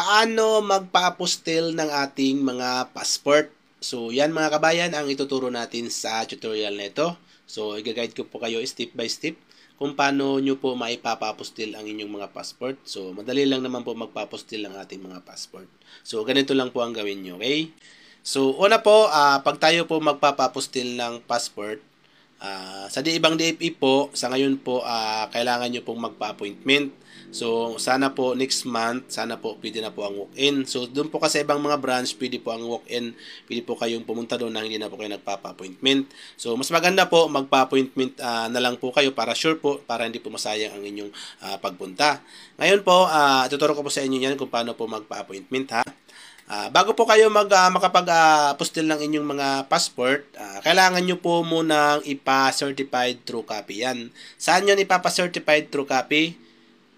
paano magpa-apostil ng ating mga passport. So, yan mga kabayan ang ituturo natin sa tutorial na ito. So, i-guide ko po kayo step by step kung paano nyo po maipapa-apostil ang inyong mga passport. So, madali lang naman po magpa-apostil ang ating mga passport. So, ganito lang po ang gawin nyo, okay? So, una po, pag tayo po magpapa-apostil ng passport, sa ibang DFE po, sa ngayon po, kailangan nyo pong magpa-appointment. So, sana po next month, sana po pwede na po ang walk-in. So, doon po kasi ibang mga branch, pwede po ang walk-in. Pwede po kayong pumunta doon na hindi na po kayo nagpapa-appointment. So, mas maganda po, magpa-appointment na lang po kayo para sure po, para hindi po masayang ang inyong pagpunta. Ngayon po, tuturo ko po sa inyo yan kung paano po magpa-appointment ha. Bago po kayo makapag-apostil ng inyong mga passport, kailangan nyo po munang ipa-certified true copy yan. Saan yun ipapa-certified true copy?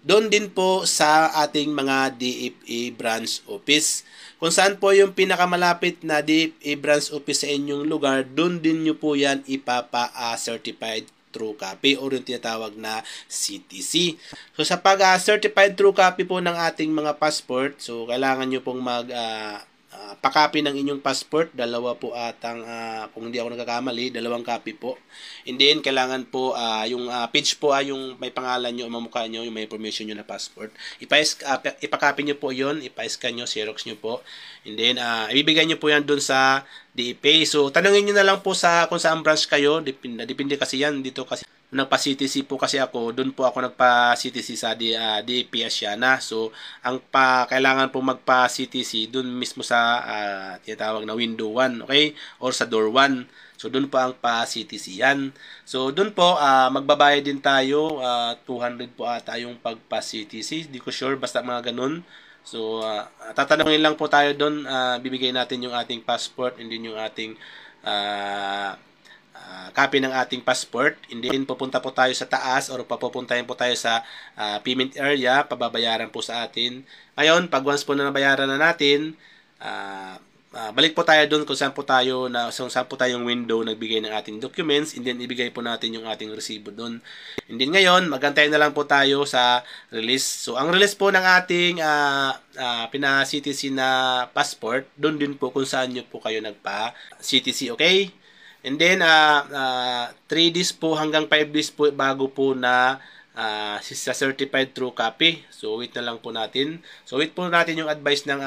Doon din po sa ating mga DFE branch office. Kung saan po yung pinakamalapit na DFE branch office sa inyong lugar, doon din nyo po yan ipapa-certified true copy o yung tinatawag na CTC. So sa pag-certified true copy po ng ating mga passport, so kailangan nyo pong pa-copy ng inyong passport, dalawa po atang, kung hindi ako nagkakamali, dalawang copy po. And then, kailangan po, yung page po, yung may pangalan nyo, mamukha nyo, yung may information nyo na passport. Ipa-copy nyo po yun, ipa-scan nyo, xerox nyo po. And then, ibibigay nyo po yan dun sa DFA. So, tanungin nyo na lang po kung saan branch kayo, depende kasi yan, dito kasi. Nagpa-CTC po kasi ako, doon po ako nagpa-CTC sa DFP Asiana. So, kailangan po magpa-CTC doon mismo sa tinatawag na window 1, okay? Or sa door 1. So, doon po ang pa-CTC yan. So, doon po, magbabayad din tayo, 200 po ata yung pagpa-CTC. Hindi ko sure, basta mga ganun. So, tatanungin lang po tayo doon, bibigay natin yung ating passport, and then yung ating copy ng ating passport. And then pupunta po tayo sa taas or papupuntahin po tayo sa payment area, pababayaran po sa atin. Ngayon, pag once po na nabayaran na natin, balik po tayo doon kung saan po tayong window nagbigay ng ating documents, and then ibigay po natin yung ating resibo doon. And then ngayon, magantay na lang po tayo sa release. So, ang release po ng ating pina-CTC na passport, doon din po kung saan nyo po kayo nagpa-CTC, okay? And then, 3 days po hanggang 5 days po bago po na sa certified true copy. So, wait na lang po natin. So, wait po natin yung advice ng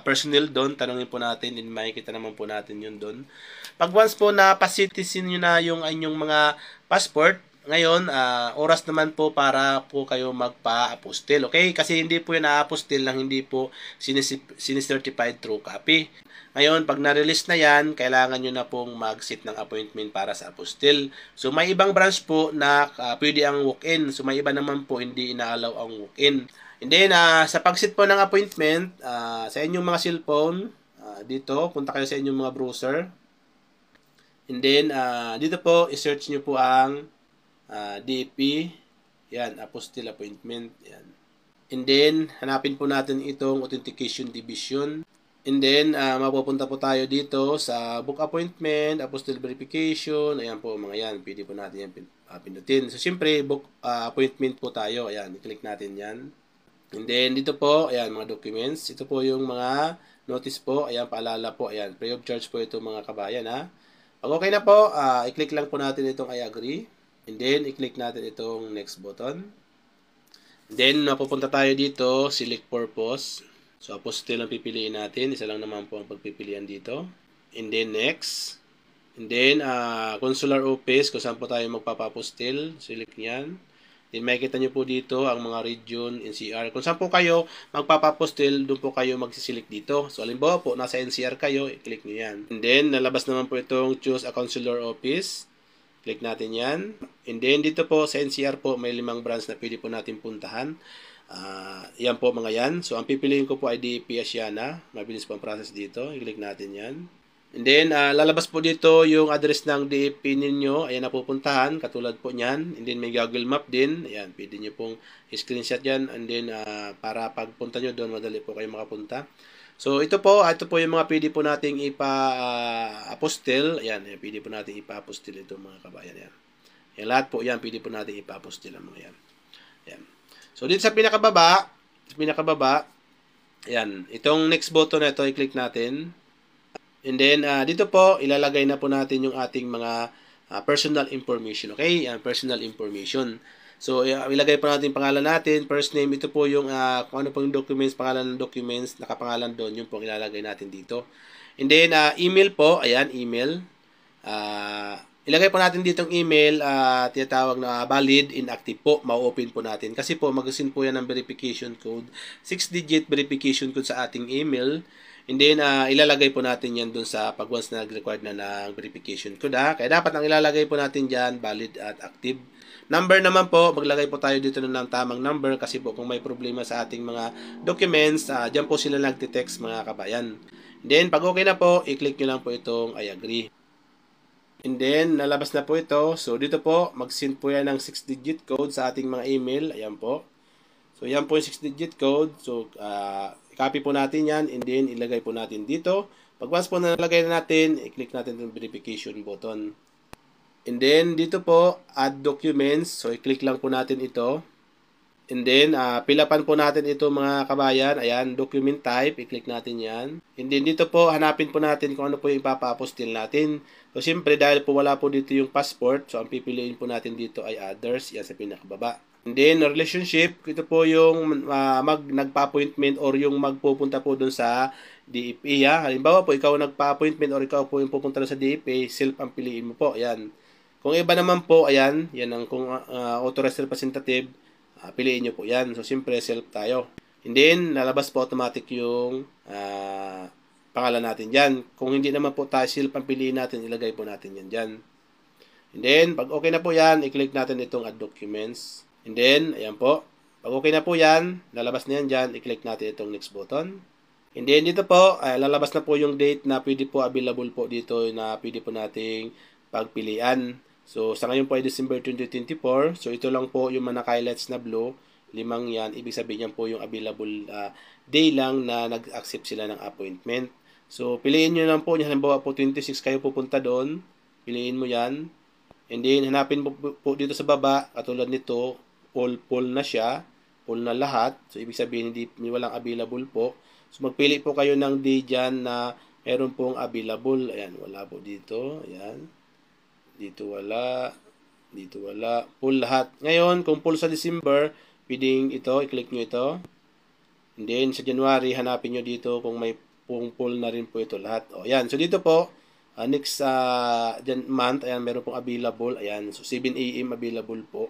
personnel doon. Tanungin po natin, and makikita naman po natin yun doon. Pag once po na pa-citizen nyo na yung inyong mga passport, ngayon, oras naman po para po kayo magpa-apostil. Okay? Kasi hindi po yung na-apostil lang, hindi po sinicertified true copy. Ngayon, pag na-release na yan, kailangan nyo na pong mag-set ng appointment para sa apostil. So, may ibang branch po na pwede ang walk-in. So, may iba naman po hindi inaalaw ang walk-in. And then, sa pag-set po ng appointment, sa inyong mga cellphone, dito, punta kayo sa inyong mga browser. And then, dito po, i-search nyo po ang DFP. Yan, apostil appointment. Yan. And then, hanapin po natin itong authentication division. And then, mapupunta po tayo dito sa book appointment, apostle verification. Ayan po, mga yan. Pwede po natin yan pindutin. So, siyempre, book appointment po tayo. Ayan, i-click natin yan. And then, dito po, ayan, mga documents. Ito po yung mga notice po. Ayan, paalala po. Ayan, free of charge po ito mga kabayan, ha. Pag okay na po, i-click lang po natin itong I agree. And then, i-click natin itong next button. And then, mapupunta tayo dito, select purpose. So, apostil ang pipiliin natin. Isa lang naman po ang pagpipilian dito. And then, next. And then, consular office, kung saan po tayo magpapapostil. Select yan. Then, makikita nyo po dito ang mga region, NCR. Kung saan po kayo magpapapostil, doon po kayo magsiselect dito. So, alimbawa po, nasa NCR kayo, i-click nyo yan. And then, nalabas naman po itong choose a consular office. Click natin yan. And then, dito po sa NCR po, may 5 branch na pwede po natin puntahan. Yan po mga yan. So, ang pipiliin ko po ay DFP Asiana. Mabilis po ang process dito. I-click natin yan. And then, lalabas po dito yung address ng DFP ninyo. Ayan na pupuntahan. Katulad po niyan. And then, may Google Map din. Ayan, pwede nyo pong screenshot yan. And then, para pagpunta nyo doon, madali po kayo makapunta. So, ito po yung mga pwede po nating ipa-apostil. Ayan, pwede po nating ipa-apostil ito mga kabayan. Ayan. Ayan, lahat po yan, pwede po nating ipa-apostil ang mga yan. Ayan. So, dito sa pinakababa, Ayan, itong next button na ito, i-click natin. And then, dito po, ilalagay na po natin yung ating mga personal information. Okay? Personal information. So, ilagay po natin pangalan natin, first name. Ito po yung kung ano po yung documents, pangalan ng documents, nakapangalan doon. Yung po ilalagay natin dito. And then, email po. Ayan, email. Ilagay po natin dito ang email, tinatawag na valid, inactive po. Ma-open po natin. Kasi po, mag-send po yan ng verification code. 6-digit verification code sa ating email. And then, ilalagay po natin yan dun sa pag once na nag-required na ng verification code. Kaya dapat ang ilalagay po natin dyan, valid at active. Number naman po, maglagay po tayo dito ng tamang number kasi po kung may problema sa ating mga documents, dyan po sila nagtitext mga kabayan. And then, pag okay na po, i-click nyo lang po itong I agree. And then, nalabas na po ito. So, dito po, mag-send po yan ng 6-digit code sa ating mga email. Ayan po. So, yan po yung 6-digit code. So, copy po natin yan and then ilagay po natin dito. Pag once po nalagay na natin, i-click natin yung verification button. And then dito po, add documents. So i-click lang po natin ito. And then pilapan po natin ito mga kabayan. Ayan, document type, i-click natin yan. And then dito po, hanapin po natin kung ano po yung ipapa-apostil natin. So siyempre dahil po wala po dito yung passport, so ang pipiliin po natin dito ay others, yan sa pinakababa. And then, relationship, ito po yung nagpa-appointment or yung magpupunta po dun sa DFA. Halimbawa po, ikaw nagpa-appointment or ikaw po yung pupunta dun sa DFA, self ang piliin mo po. Ayan. Kung iba naman po, ayan, yan ang kung authorized representative, piliin nyo po yan. So, siyempre, self tayo. And then, lalabas po automatic yung pangalan natin dyan. Kung hindi naman po tayo self ang piliin natin, ilagay po natin yan dyan. And then, pag okay na po yan, i-click natin itong add documents. And then, ayan po. Pag okay na po yan, lalabas na yan dyan, i-click natin itong next button. And then, dito po, lalabas na po yung date na pwede po available po dito na pwede po nating pagpilian. So, sa ngayon po ay December 2024. So, ito lang po yung mga highlights na blue. 5 yan. Ibig sabihin yan po yung available day lang na nag-accept sila ng appointment. So, piliin nyo lang po. Halimbawa po 26 kayo pupunta doon. Piliin mo yan. And then, hanapin po dito sa baba, katulad nito, full na siya, full na lahat. So, ibig sabihin, hindi walang available po. So, magpili po kayo ng day dyan na meron pong available. Ayan, wala po dito. Ayan. Dito wala. Dito wala. Full lahat. Ngayon, kung full sa December, pwedeng ito, i-click nyo ito. And then, sa January, hanapin nyo dito kung may full na rin po ito lahat. O, ayan. So, dito po, next month, ayan, meron pong available. Ayan, so 7 AM available po.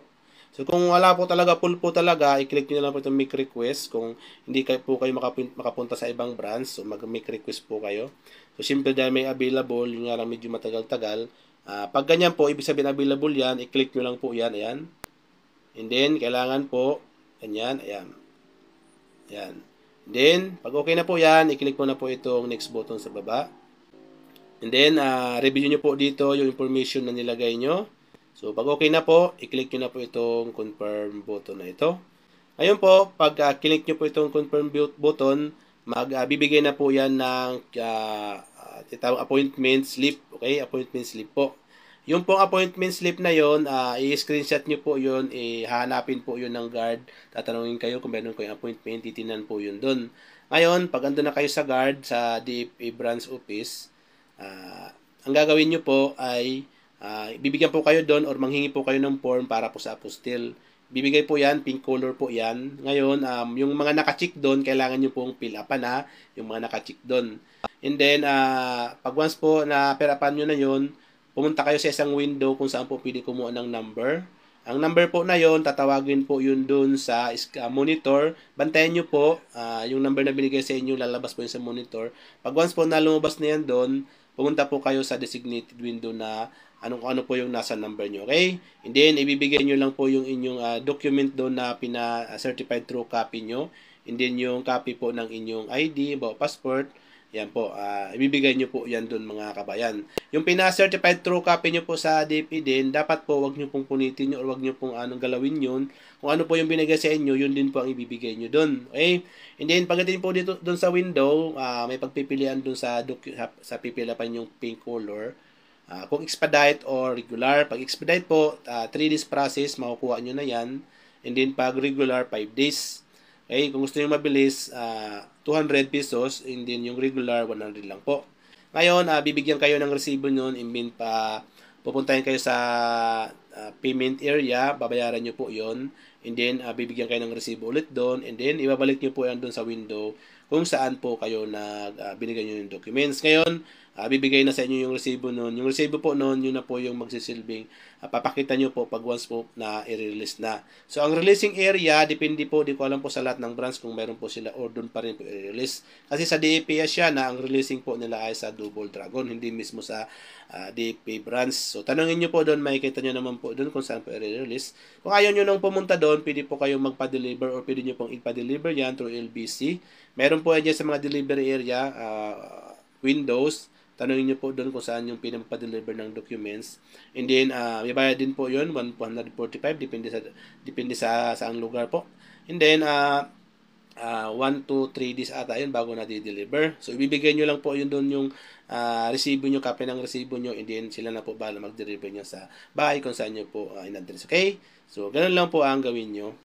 So, kung wala po talaga, full po talaga, i-click nyo lang po itong make request. Kung hindi kayo po kayo makapunta sa ibang branch, so mag-make request po kayo. So, simple dahil may available, yung nga lang medyo matagal-tagal. Pag ganyan po, ibig sabihin available yan, i-click nyo lang po yan, ayan. And then, kailangan po, ganyan, ayan. Ayan. And then, pag okay na po yan, i-click mo na po itong next button sa baba. And then, review nyo po dito yung information na nilagay nyo. So, pag okay na po, i-click nyo na po itong confirm button na ito. Ngayon po, pag click nyo po itong confirm button, magbibigay na po yan ng appointment slip. Okay, appointment slip po. Yung pong appointment slip na yon, i-screenshot nyo po yun, hahanapin po yun ng guard. Tatanungin kayo kung meron kayong appointment, titinan po yun dun. Ngayon, pag andun na kayo sa guard, sa DFA branch office, ang gagawin nyo po ay bibigyan po kayo doon or manghingi po kayo ng form para po sa apostille. Bibigay po yan, pink color po yan. Ngayon, yung mga nakacheck doon, kailangan nyo pong fill upan yung mga nakacheck doon. And then, pag once po na perapan nyo na yun, pumunta kayo sa isang window kung saan po pwede kumuha ng number. Ang number po na yon, tatawagin po yun doon sa monitor. Bantayan nyo po, yung number na binigay sa inyo, lalabas po yun sa monitor. Pag once po na lumabas na yan doon, pumunta po kayo sa designated window na ano po yung nasa number nyo, okay? And then, ibibigay nyo lang po yung inyong document doon na certified true copy nyo. And then, yung copy po ng inyong ID, passport. Yan po, ibibigay nyo po yan doon mga kabayan. Yung certified true copy nyo po sa DFA din, dapat po wag nyo pong punitin nyo or wag nyo pong galawin yun. Kung ano po yung binigay sa inyo, yun din po ang ibibigay nyo doon. Okay? And then, pagdating po dito doon sa window, may pagpipilian doon sa pipilian yung pink color. Kung expedite or regular, pag expedite po, 3 days process, makukuha nyo na yan. And then, pag regular, 5 days. Okay, kung gusto niyo mabilis, 200 pesos, and then yung regular, 100 lang po. Ngayon, bibigyan kayo ng resibo nun, imbin pa pupuntahin kayo sa payment area, babayaran nyo po yon, and then bibigyan kayo ng resibo ulit doon, and then ibabalik nyo po yan doon sa window kung saan po kayo binigay nyo yung documents. Ngayon, bibigay na sa inyo yung resibo nun. Yung resibo po nun, yun na po yung magsisilbing papakita nyo po pag once po na i-release na. So, ang releasing area, depende po, di ko alam po sa lahat ng branch kung meron po sila or doon pa rin po i-release. Kasi sa DAPS siya na ang releasing po nila ay sa Double Dragon, hindi mismo sa DAP branch. So, tanongin nyo po doon, makikita nyo naman po doon kung saan po i-release. Kung ayaw nyo nang pumunta doon, pwede po kayong magpa-deliver or pwede nyo pong ipa-deliver yan through LBC. Meron po yan sa mga delivery area, Windows. Tanongin nyo po doon kung saan yung pinapa-deliver ng documents. And then, may bayad din po yun, 145, depende sa saang lugar po. And then, 1 to 3 days ata yun bago na di-deliver. So, ibibigay nyo lang po yun doon yung resibo nyo, copy ng resibo nyo, and then sila na po bala mag-deliver nyo sa bahay kung saan nyo po in-address. Okay? So, ganun lang po ang gawin nyo.